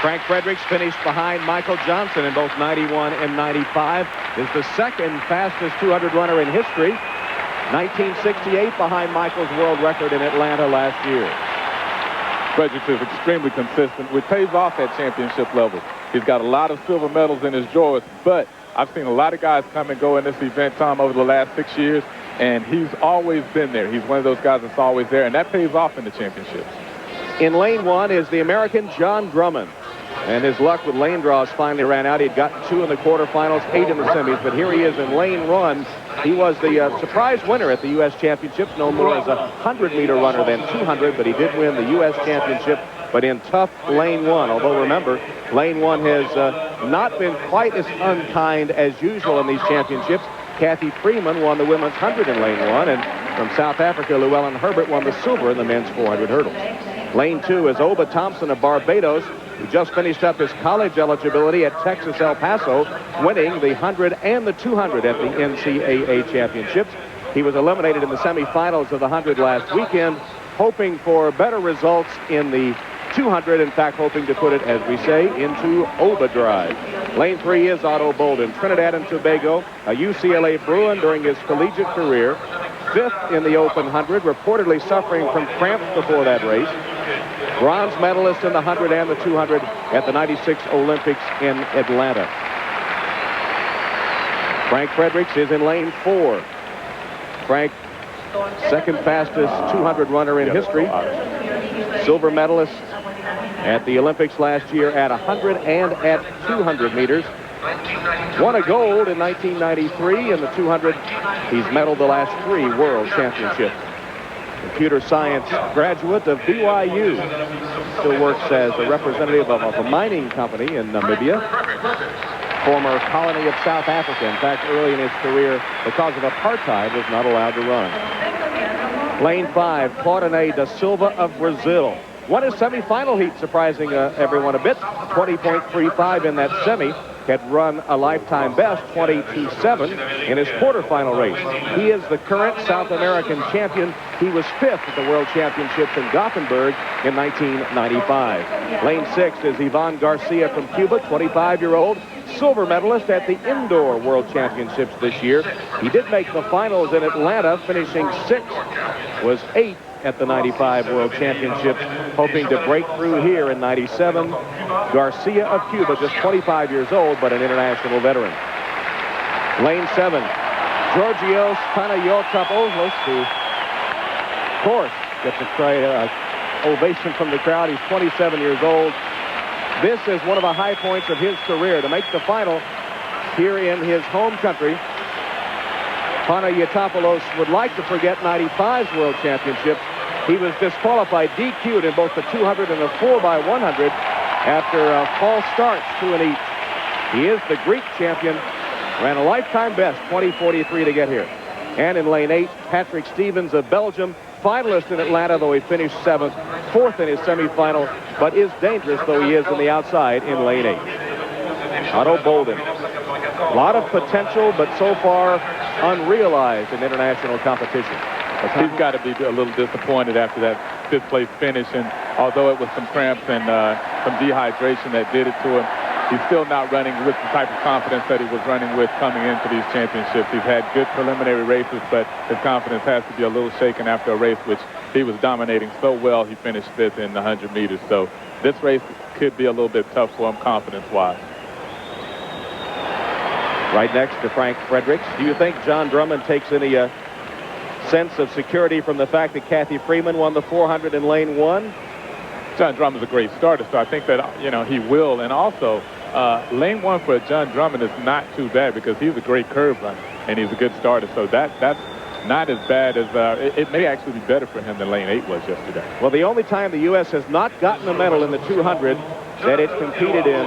Frank Fredericks finished behind Michael Johnson in both 91 and 95. Is the second fastest 200 runner in history. 1968 behind Michael's world record in Atlanta last year. Fredericks is extremely consistent, which pays off at championship level. He's got a lot of silver medals in his drawers, but I've seen a lot of guys come and go in this event, Tom, over the last 6 years, and he's always been there. He's one of those guys that's always there, and that pays off in the championships. In lane one is the American Jon Drummond. And his luck with lane draws finally ran out. He'd gotten 2 in the quarterfinals, 8 in the semis, but here he is in lane 1. He was the surprise winner at the U.S. Championships, no more as a 100-meter runner than 200, but he did win the U.S. Championship, but in tough lane 1. Although, remember, lane 1 has not been quite as unkind as usual in these championships. Kathy Freeman won the women's 100 in lane 1, and from South Africa, Llewellyn Herbert won the silver in the men's 400 hurdles. Lane 2 is Obadele Thompson of Barbados, who just finished up his college eligibility at Texas El Paso, winning the 100 and the 200 at the NCAA championships. He was eliminated in the semifinals of the 100 last weekend, hoping for better results in the 200, in fact, hoping to put it, as we say, into overdrive. Lane 3 is Ato Bolden, Trinidad and Tobago, a UCLA Bruin during his collegiate career, 5th in the Open 100, reportedly suffering from cramps before that race. Bronze medalist in the 100 and the 200 at the 96 Olympics in Atlanta. Frank Fredericks is in lane 4. Frank, second fastest 200 runner in history. Silver medalist at the Olympics last year at 100 and at 200 meters. Won a gold in 1993 in the 200. He's medaled the last 3 world championships. Computer science graduate of BYU. Still works as a representative of a mining company in Namibia. Former colony of South Africa. In fact, early in his career, because of apartheid, was not allowed to run. Lane 5, Claudini da Silva of Brazil. Won his semifinal heat, surprising everyone a bit. 20.35 in that semi. Had run a lifetime best, 20.27, in his quarterfinal race. He is the current South American champion. He was 5th at the World Championships in Gothenburg in 1995. Lane 6 is Iván García from Cuba, 25-year-old, silver medalist at the Indoor World Championships this year. He did make the finals in Atlanta, finishing 6th, was 8th at the 95 World Championships, hoping to break through here in 97. Garcia of Cuba, just 25 years old, but an international veteran. Lane 7, Yeóryios Panayiotópoulos, who, of course, gets a ovation from the crowd. He's 27 years old. This is one of the high points of his career, to make the final here in his home country. Panayiotópoulos would like to forget 95's World Championships. He was disqualified, DQ'd in both the 200 and the 4x100 after false starts, 2 in each. He is the Greek champion, ran a lifetime best, 20:43 to get here. And in lane 8, Patrick Stevens of Belgium, finalist in Atlanta, though he finished 7th, 4th in his semifinal, but is dangerous, though he is in the outside in lane 8. Ato Bolden. A lot of potential, but so far unrealized in international competition. He's got to be a little disappointed after that 5th place finish, and although it was some cramps and some dehydration that did it to him, he's still not running with the type of confidence that he was running with coming into these championships. He's had good preliminary races, but his confidence has to be a little shaken after a race which he was dominating so well. He finished 5th in the 100 meters, so this race could be a little bit tough for him confidence-wise. Right next to Frank Fredericks. Do you think Jon Drummond takes any sense of security from the fact that Kathy Freeman won the 400 in lane 1? Jon Drummond's a great starter, so I think that, he will. And also, lane 1 for Jon Drummond is not too bad because he's a great curve runner, and he's a good starter. So that's not as bad as, it may actually be better for him than lane 8 was yesterday. Well, the only time the U.S. has not gotten a medal in the 200 that it competed in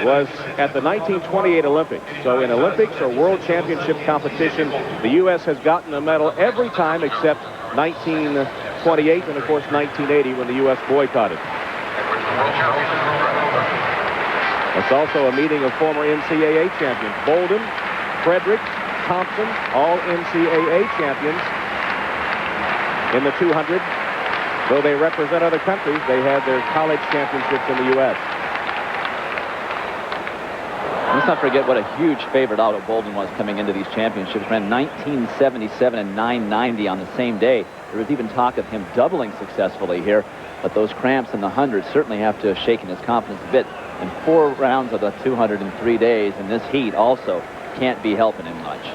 was at the 1928 Olympics. So in Olympics or World Championship competition, the U.S. has gotten a medal every time except 1928 and, of course, 1980 when the U.S. boycotted. It's also a meeting of former NCAA champions. Bolden, Fredericks, Thompson, all NCAA champions in the 200. Though they represent other countries, they had their college championships in the U.S. Let's not forget what a huge favorite Ato Bolden was coming into these championships. Ran 1977 and 990 on the same day. There was even talk of him doubling successfully here, but those cramps in the 100 certainly have to have shaken his confidence a bit. And 4 rounds of the 203 days in this heat also can't be helping him much.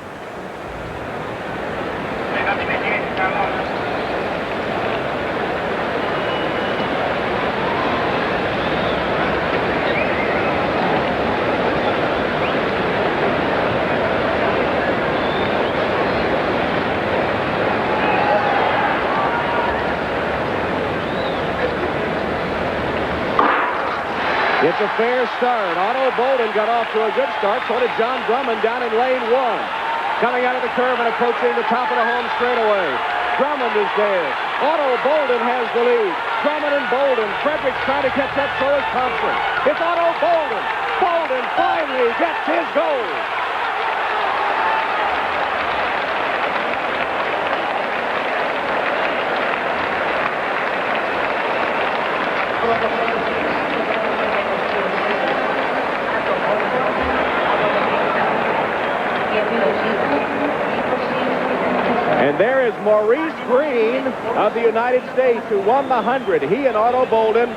It's a fair start. Ato Bolden got off to a good start. So did Jon Drummond down in lane 1. Coming out of the curve and approaching the top of the home straightaway. Drummond is there. Ato Bolden has the lead. Drummond and Bolden. Fredericks trying to catch up, so is Thompson. It's Ato Bolden. Bolden finally gets his goal. And there is Maurice Green of the United States, who won the 100. He and Ato Bolden,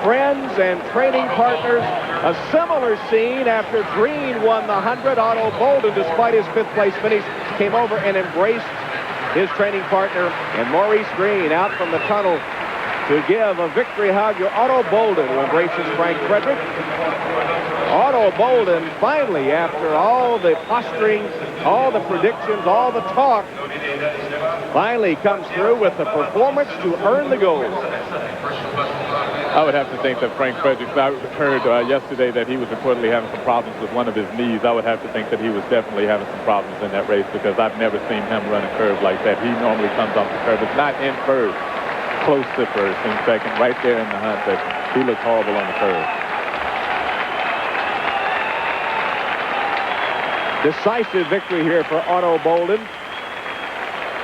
friends and training partners. A similar scene after Green won the 100. Ato Bolden, despite his 5th place finish, came over and embraced his training partner. And Maurice Green out from the tunnel to give a victory hug to Ato Bolden, who embraces Frank Frederick. Ato Bolden finally, after all the posturing, all the predictions, all the talk, finally comes through with the performance to earn the gold. I would have to think that Frank Fredericks, I heard yesterday that he was reportedly having some problems with one of his knees. I would have to think that he was definitely having some problems in that race, because I've never seen him run a curve like that. He normally comes off the curve. It's not in first, close to first, in second, right there in the hunt, but he looks horrible on the curve. Decisive victory here for Ato Bolden.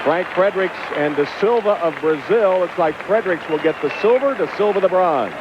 Frank Fredericks and Da Silva of Brazil. Looks like Fredericks will get the silver, Da Silva the bronze.